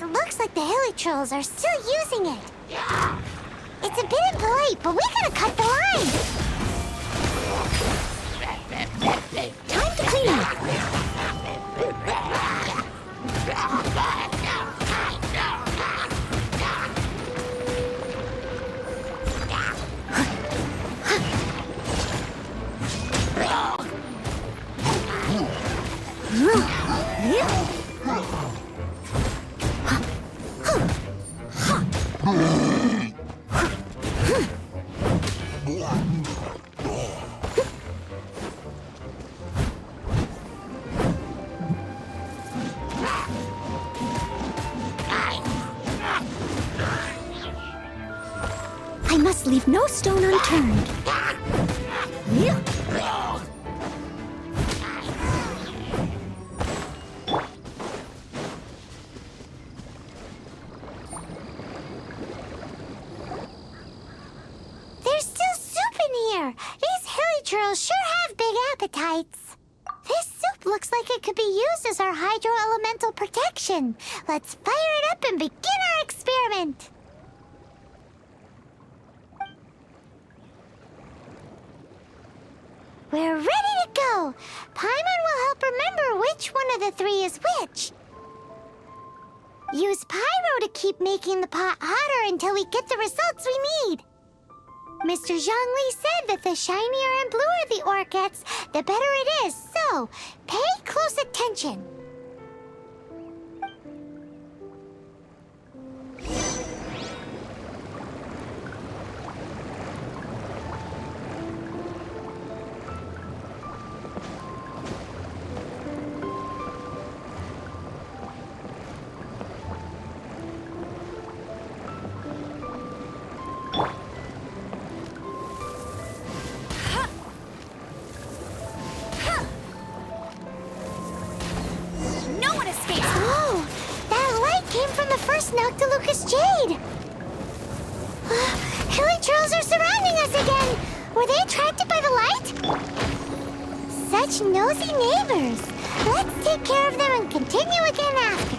Looks like the hilly trolls are still using it. It's a bit impolite, but we gotta cut the line. Time to clean up. I must leave no stone unturned. There's still soup in here. These hilly trolls sure have big appetites. This soup looks like it could be used as our hydro-elemental protection. Let's fire it up and begin our experiment. We're ready to go. Paimon will help remember which one of the three is which. Use pyro to keep making the pot hotter until we get the results we need. Mr. Zhongli said that the shinier and bluer the ore gets, the better it is, so pay close attention. Noctilucous Jade! Hilly trolls are surrounding us again! Were they attracted by the light? Such nosy neighbors! Let's take care of them and continue again after.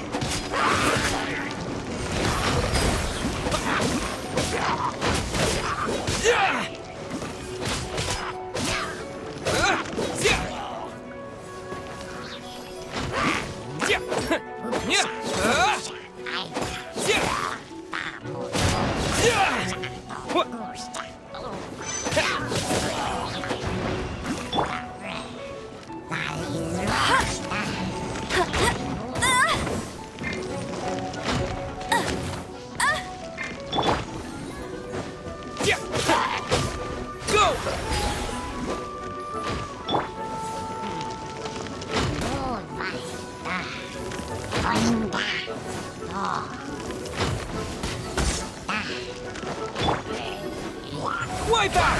Wipe out!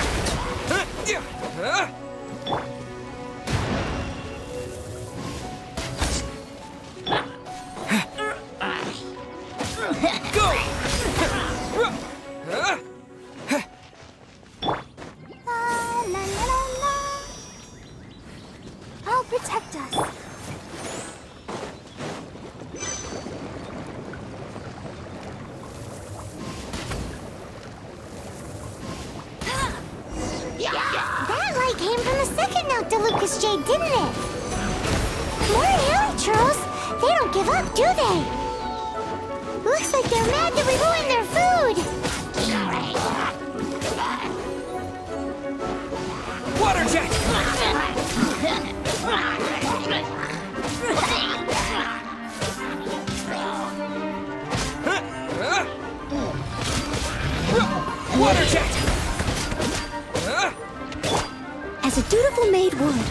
Go! La, la, la. I'll protect us. That light came from the second Noctilucous Jade, didn't it? More hilly trolls. They don't give up, do they? Looks like they're mad that we ruined their food. Water jet! Water jet! As a dutiful maid would.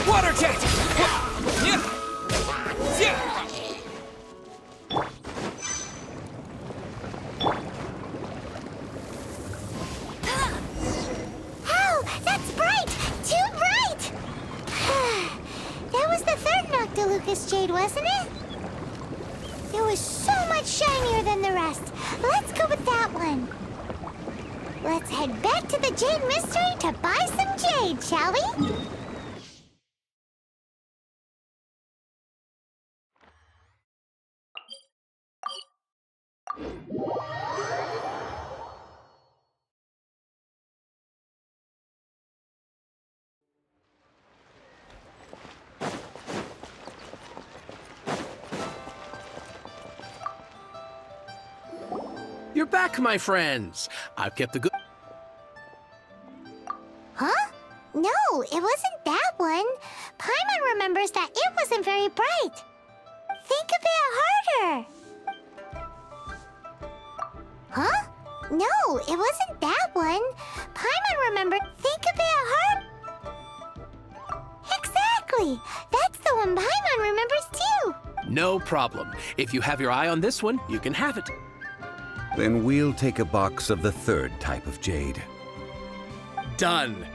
Water jet! Lucas jade, wasn't it? It was so much shinier than the rest. Let's go with that one. Let's head back to the Jade Mystery to buy some jade, shall we? You're back, my friends. I've kept the good... Huh? No, it wasn't that one. Paimon remembers that it wasn't very bright. Think a bit harder. Huh? No, it wasn't that one. Paimon remembered. Think a bit hard. Exactly. That's the one Paimon remembers too. No problem. If you have your eye on this one, you can have it. Then we'll take a box of the third type of jade. Done.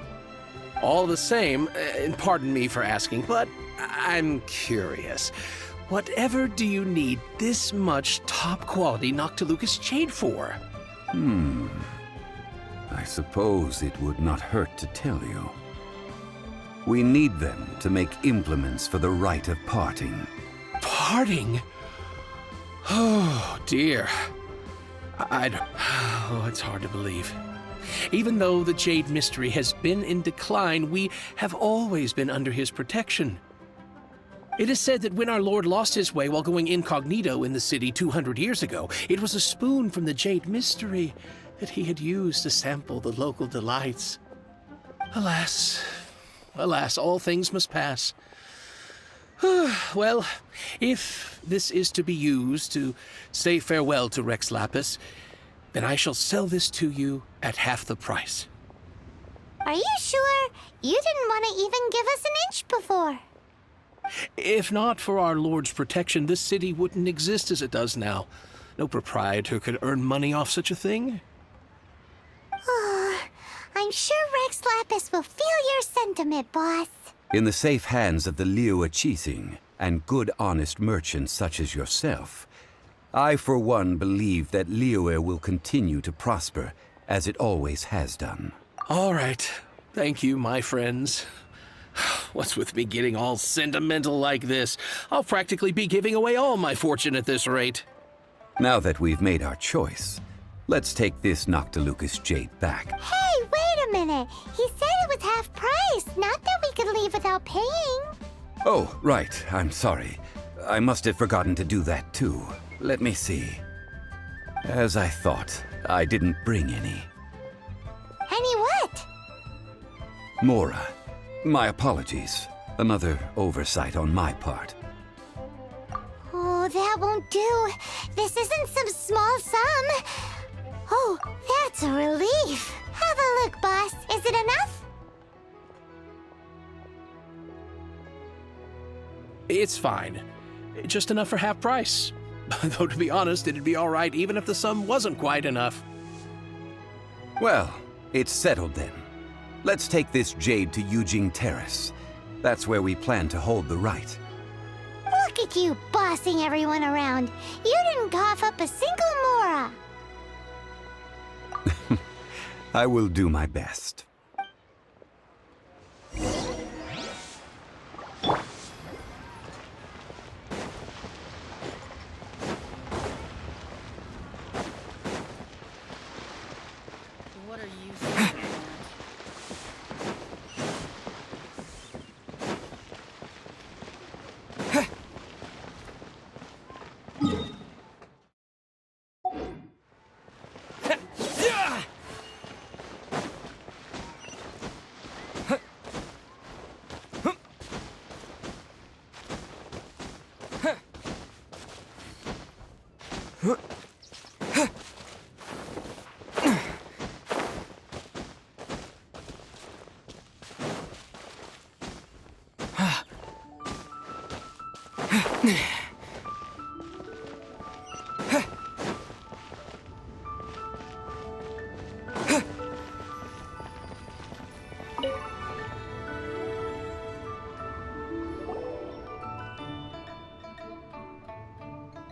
All the same, and pardon me for asking, but I'm curious. Whatever do you need this much top-quality Noctilucous jade for? I suppose it would not hurt to tell you. We need them to make implements for the rite of parting. Parting? Oh, dear. Oh, it's hard to believe. Even though the Jade Mystery has been in decline, we have always been under his protection. It is said that when our Lord lost his way while going incognito in the city 200 years ago, it was a spoon from the Jade Mystery that he had used to sample the local delights. Alas, alas, all things must pass. Well, if this is to be used to say farewell to Rex Lapis, then I shall sell this to you at half the price. Are you sure? You didn't want to even give us an inch before. If not for our Lord's protection, this city wouldn't exist as it does now. No proprietor could earn money off such a thing. I'm sure Rex Lapis will feel your sentiment, boss. In the safe hands of the Liu Chising and good honest merchants such as yourself, I for one believe that Liyue will continue to prosper as it always has done. All right. Thank you, my friends. What's with me getting all sentimental like this? I'll practically be giving away all my fortune at this rate. Now that we've made our choice, let's take this Noctilucous jade back. Hey, wait a minute. He said it was half price, not that we could leave without paying. Oh, right. I'm sorry. I must have forgotten to do that too. Let me see. As I thought, I didn't bring any. Any what? Mora, my apologies. Another oversight on my part. Oh, that won't do. This isn't some small sum. Oh, that's a relief. Have a look, boss. Is it enough? It's fine. Just enough for half price. Though, to be honest, it'd be all right even if the sum wasn't quite enough. Well, it's settled then. Let's take this jade to Yujing Terrace. That's where we plan to hold the rite. Look at you bossing everyone around. You didn't cough up a single Mora. I will do my best. What are you saying?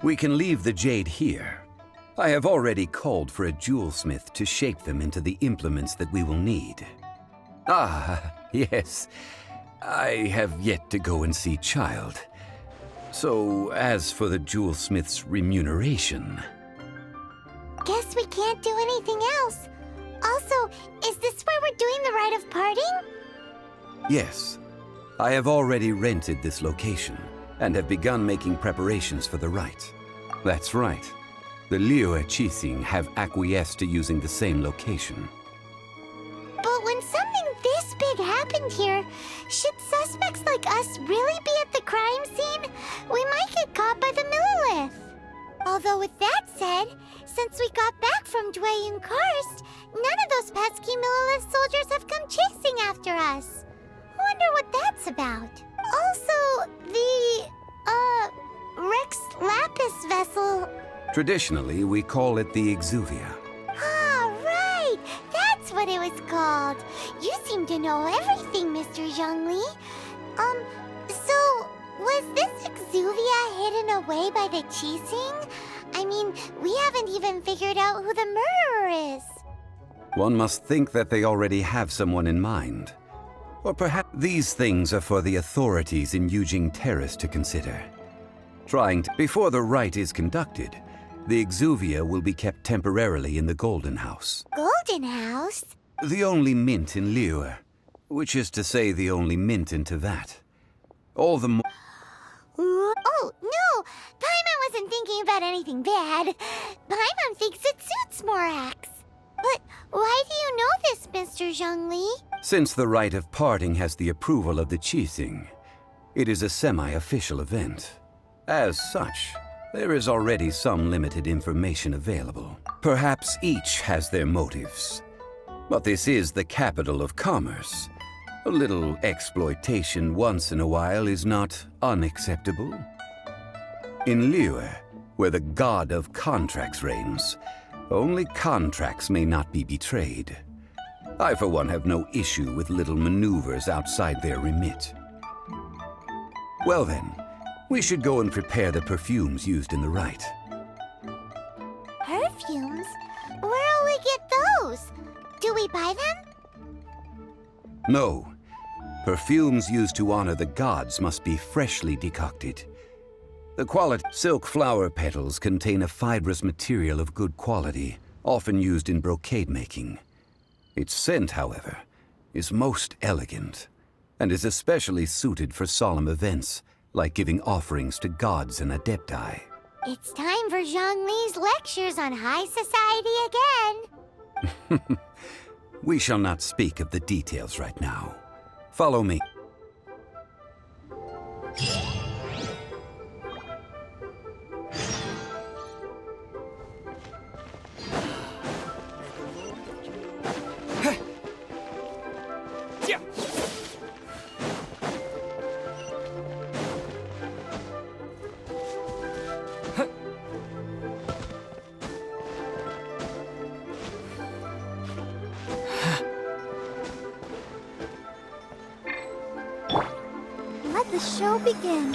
We can leave the jade here. I have already called for a jewelsmith to shape them into the implements that we will need. Ah, yes. I have yet to go and see Child. So, as for the jewelsmith's remuneration... Guess we can't do anything else. Also, is this where we're doing the rite of parting? Yes. I have already rented this location, and have begun making preparations for the rite. That's right. The Liu Chising have acquiesced to using the same location. But when something this big happened here, should suspects like us really be at the crime scene? We might get caught by the Millilith. Although with that said, since we got back from Dwayne Karst, none of those pesky Millilith soldiers have come chasing after us. Wonder what that's about. Also, the, Rex Lapis vessel... Traditionally, we call it the Exuvia. Ah, right! That's what it was called. You seem to know everything, Mr. Zhongli. So, was this Exuvia hidden away by the Qixing? I mean, we haven't even figured out who the murderer is. One must think that they already have someone in mind. Or perhaps these things are for the authorities in Yujing Terrace to consider. Before the rite is conducted, the Exuvia will be kept temporarily in the Golden House. Golden House? The only mint in Liyue, which is to say the only mint in Tevat. All the more... Oh, no! Paimon wasn't thinking about anything bad. Paimon thinks it suits Morax. But why do you know this, Mr. Zhongli? Since the rite of parting has the approval of the Qixing, it is a semi-official event. As such, there is already some limited information available. Perhaps each has their motives. But this is the capital of commerce. A little exploitation once in a while is not unacceptable. In Liyue, where the god of contracts reigns, only contracts may not be betrayed. I, for one, have no issue with little maneuvers outside their remit. Well then, we should go and prepare the perfumes used in the rite. Perfumes? Where'll we get those? Do we buy them? No. Perfumes used to honor the gods must be freshly decocted. The quality silk flower petals contain a fibrous material of good quality, often used in brocade making. Its scent, however, is most elegant, and is especially suited for solemn events, like giving offerings to gods and adepti. It's time for Zhongli's lectures on high society again. We shall not speak of the details right now. Follow me. Yeah. Let the show begin.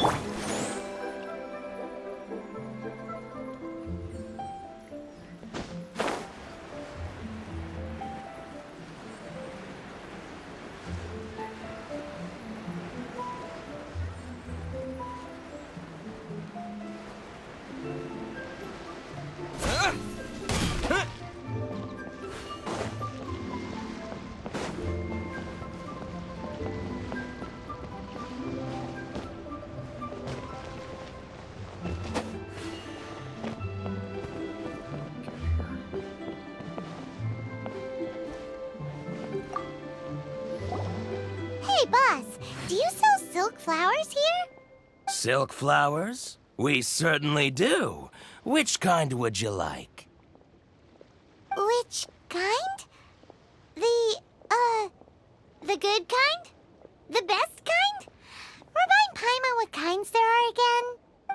Hey, boss, do you sell silk flowers here? Silk flowers? We certainly do. Which kind would you like? Which kind? The good kind? The best kind? Remind Paimon what kinds there are again?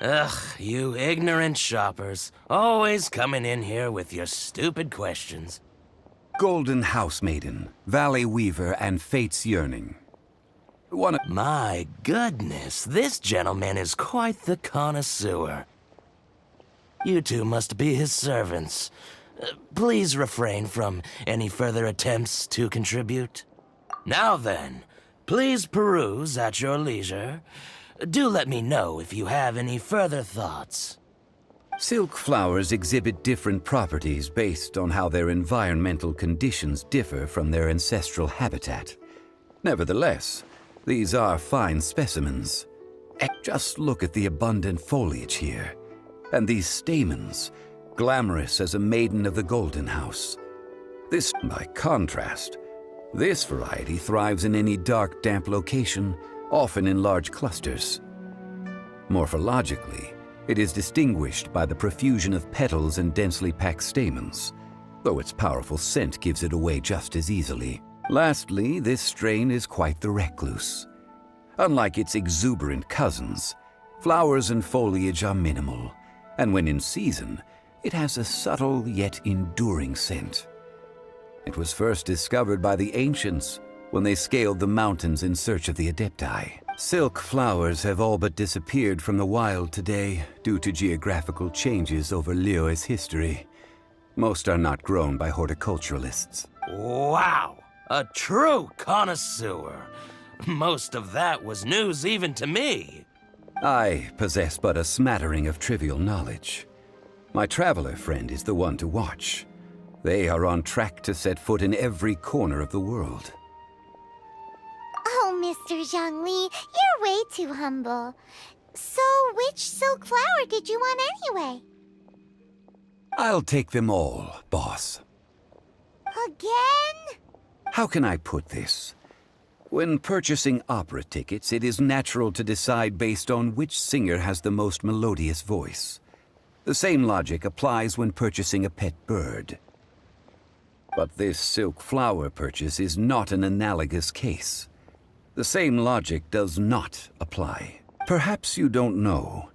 Ugh, you ignorant shoppers. Always coming in here with your stupid questions. Golden House Maiden, Valley Weaver, and Fate's Yearning. My goodness, this gentleman is quite the connoisseur. You two must be his servants. Please refrain from any further attempts to contribute. Now then, please peruse at your leisure. Do let me know if you have any further thoughts. Silk flowers exhibit different properties based on how their environmental conditions differ from their ancestral habitat. Nevertheless, these are fine specimens. Just look at the abundant foliage here, and these stamens, glamorous as a maiden of the Golden House. This, by contrast, this variety thrives in any dark, damp location, often in large clusters. Morphologically, it is distinguished by the profusion of petals and densely packed stamens, though its powerful scent gives it away just as easily. Lastly, this strain is quite the recluse. Unlike its exuberant cousins, flowers and foliage are minimal, and when in season, it has a subtle yet enduring scent. It was first discovered by the ancients when they scaled the mountains in search of the Adepti. Silk flowers have all but disappeared from the wild today due to geographical changes over Liyue's history. Most are not grown by horticulturalists. Wow! A true connoisseur. Most of that was news even to me. I possess but a smattering of trivial knowledge. My traveler friend is the one to watch. They are on track to set foot in every corner of the world. Oh, Mr. Zhongli, you're way too humble. So, which silk flower did you want anyway? I'll take them all, boss. Again? How can I put this? When purchasing opera tickets, it is natural to decide based on which singer has the most melodious voice. The same logic applies when purchasing a pet bird. But this silk flower purchase is not an analogous case. The same logic does not apply. Perhaps you don't know.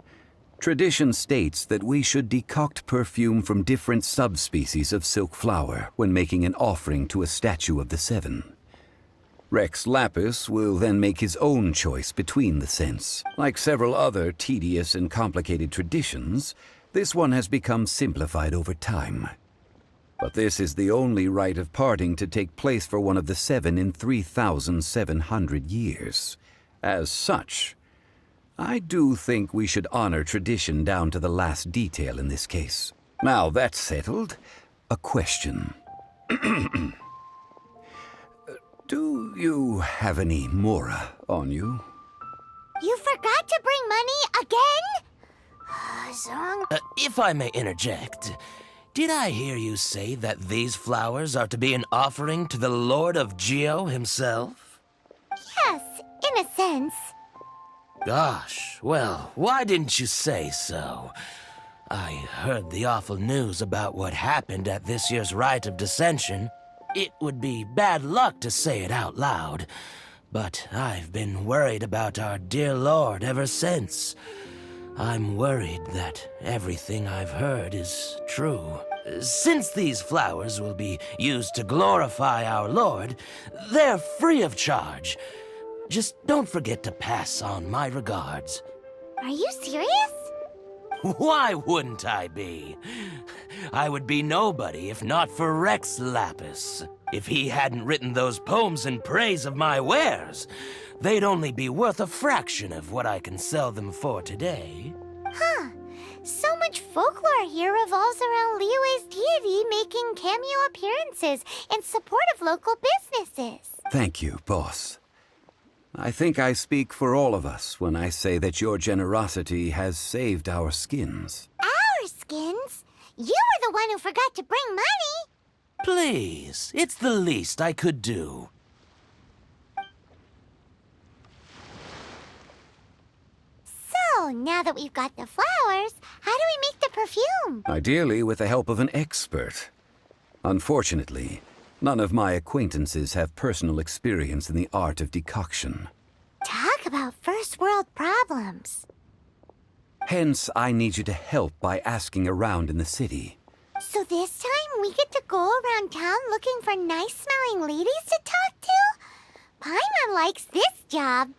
Tradition states that we should decoct perfume from different subspecies of silk flower when making an offering to a statue of the Seven. Rex Lapis will then make his own choice between the scents. Like several other tedious and complicated traditions, this one has become simplified over time. But this is the only rite of parting to take place for one of the Seven in 3,700 years. As such, I do think we should honor tradition down to the last detail in this case. Now that's settled, a question. Do you have any mora on you? You forgot to bring money again? Zhong... If I may interject, did I hear you say that these flowers are to be an offering to the Lord of Geo himself? Yes, in a sense. Gosh, well, why didn't you say so? I heard the awful news about what happened at this year's Rite of Dissension. It would be bad luck to say it out loud, but I've been worried about our dear Lord ever since. I'm worried that everything I've heard is true. Since these flowers will be used to glorify our Lord, they're free of charge. Just don't forget to pass on my regards. Are you serious? Why wouldn't I be? I would be nobody if not for Rex Lapis. If he hadn't written those poems in praise of my wares, they'd only be worth a fraction of what I can sell them for today. Huh. So much folklore here revolves around Liyue's deity making cameo appearances in support of local businesses. Thank you, boss. I think I speak for all of us when I say that your generosity has saved our skins. Our skins? You were the one who forgot to bring money. Please, it's the least I could do. So, now that we've got the flowers, how do we make the perfume? Ideally with the help of an expert. Unfortunately, none of my acquaintances have personal experience in the art of decoction. Talk about first world problems. Hence, I need you to help by asking around in the city. So this time we get to go around town looking for nice-smelling ladies to talk to? Paimon likes this job.